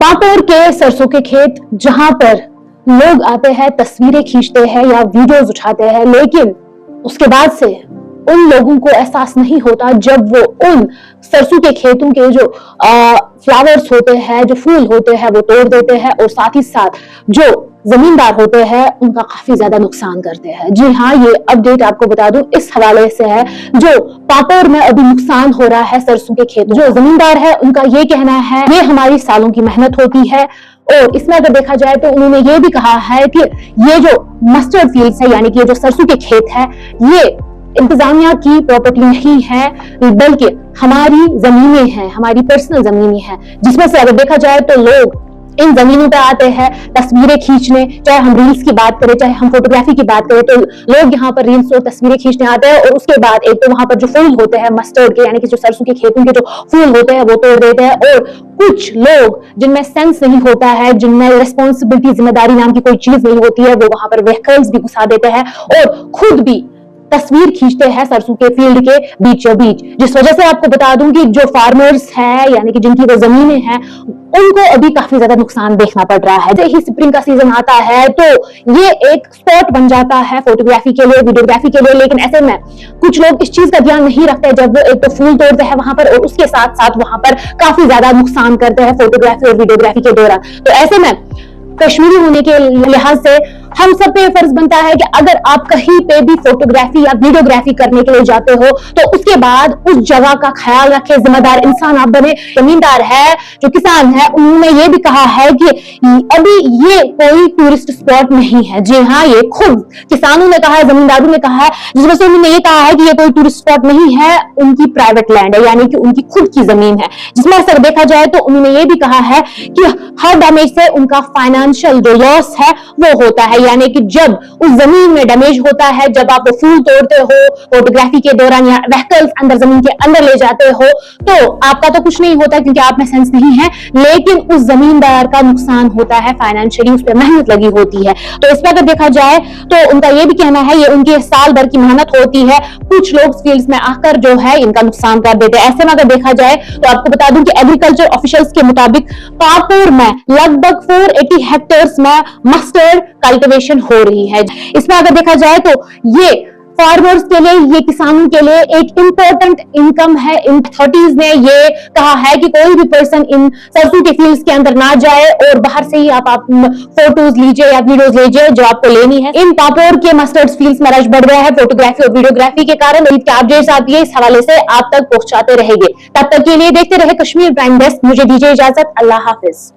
पापड़ के सरसों के खेत जहां पर लोग आते हैं, तस्वीरें खींचते हैं या वीडियोस उठाते हैं, लेकिन उसके बाद से उन लोगों को एहसास नहीं होता जब वो उन सरसों के खेतों के जो फ्लावर्स होते हैं, जो फूल होते हैं, वो तोड़ देते हैं और साथ ही साथ जो जमींदार होते हैं उनका काफी ज्यादा नुकसान करते हैं। जी हाँ, ये अपडेट आपको बता दूं इस हवाले से है जो पापड़ में अभी नुकसान हो रहा है सरसों के खेतों। जो जमींदार है उनका ये कहना है ये हमारी सालों की मेहनत होती है, और इसमें अगर देखा जाए तो उन्होंने ये भी कहा है कि ये जो मस्टर्ड फील्ड्स है यानी कि ये जो सरसों के खेत है ये इंतजामिया की प्रॉपर्टी नहीं है, बल्कि हमारी जमीनें हैं, हमारी पर्सनल जमीनें हैं, जिसमें से अगर देखा जाए तो लोग इन जमीनों पे आते हैं तस्वीरें खींचने। चाहे हम रील्स की बात करें, चाहे हम फोटोग्राफी की बात करें, तो लोग यहाँ पर रील्स और तस्वीरें खींचने आते हैं और उसके बाद एक तो वहां पर जो फूल होते हैं मस्टर्ड के यानी कि जो सरसों के खेतों के जो फूल होते हैं वो तोड़ देते हैं। और कुछ लोग जिनमें सेंस नहीं होता है, जिनमें रिस्पॉन्सिबिलिटी, जिम्मेदारी नाम की कोई चीज नहीं होती है, वो वहां पर व्हीकल्स भी घुसा देते हैं और खुद भी तस्वीर खींचते हैं सरसों के फील्ड के बीचों बीच। जिस वजह से आपको बता दूं कि जो फार्मर्स हैं यानी कि जिनकी वो जमीनें हैं उनको अभी काफी ज्यादा नुकसान देखना पड़ रहा है। जैसे ही स्प्रिंग का सीजन आता है तो ये एक स्पॉट बन जाता है फोटोग्राफी के लिए, वीडियोग्राफी के लिए, लेकिन ऐसे में कुछ लोग इस चीज का ध्यान नहीं रखते जब वो एक तो फूल तोड़ते हैं वहां पर और उसके साथ साथ वहां पर काफी ज्यादा नुकसान करते हैं फोटोग्राफी और वीडियोग्राफी के दौरान। तो ऐसे में कश्मीरी होने के लिहाज से हम सब पे फर्ज बनता है कि अगर आप कहीं पे भी फोटोग्राफी या वीडियोग्राफी करने के लिए जाते हो तो उसके बाद उस जगह का ख्याल रखें, जिम्मेदार इंसान आप बने। जमींदार है, जो किसान है, उन्होंने ये भी कहा है कि अभी ये कोई टूरिस्ट स्पॉट नहीं है। जी हाँ, ये खुद किसानों ने कहा है, जमींदारों ने कहा है, जिस वजह से उन्होंने ये कहा है कि ये कोई टूरिस्ट स्पॉट नहीं है, उनकी प्राइवेट लैंड है यानी कि उनकी खुद की जमीन है। जिसमें अक्सर देखा जाए तो उन्होंने ये भी कहा है कि हर डैमेज से उनका फाइनेंशियल जो लॉस है वो होता है, यानी कि जब उस जमीन में डैमेज होता है, जब आप वो फूल तोड़ते हो फोटोग्राफी के दौरान या व्हीकल्स अंदर जमीन के अंदर ले जाते हो तो आपका तो कुछ नहीं होता क्योंकि आप में सेंस नहीं है, लेकिन उस जमींदार का नुकसान होता है फाइनेंशियली, उस पर मेहनत लगी होती है। तो इस पर अगर देखा जाए तो उनका ये भी कहना है ये उनके साल भर की मेहनत होती है, कुछ लोग फील्ड्स में आकर जो है इनका नुकसान कर देते हैं। ऐसे में अगर देखा जाए तो आपको बता दूं कि एग्रीकल्चर ऑफिशियल्स के मुताबिक पापुर में लगभग 480 हेक्टेयर्स में मस्टर्ड कल्टीवेशन हो रही है। इसमें अगर देखा जाए तो ये फार्मर्स के लिए, ये किसानों के लिए एक इंपॉर्टेंट इनकम है। इन अथॉरिटीज ने ये कहा है कि कोई भी पर्सन इन सरसों के फील्ड्स के अंदर ना जाए और बाहर से ही आप फोटोज लीजिए या वीडियोज लीजिए जो आपको लेनी है। इन पापड़ के मस्टर्ड फील्ड्स में रश बढ़ गया है फोटोग्राफी और वीडियोग्राफी के कारण। अपडेट्स आती है इस हवाले से आप तक पहुंचाते रहेंगे। तब तक के लिए देखते रहे कश्मीर प्राइम डेस्क। मुझे दीजिए इजाजत, अल्लाह हाफिज।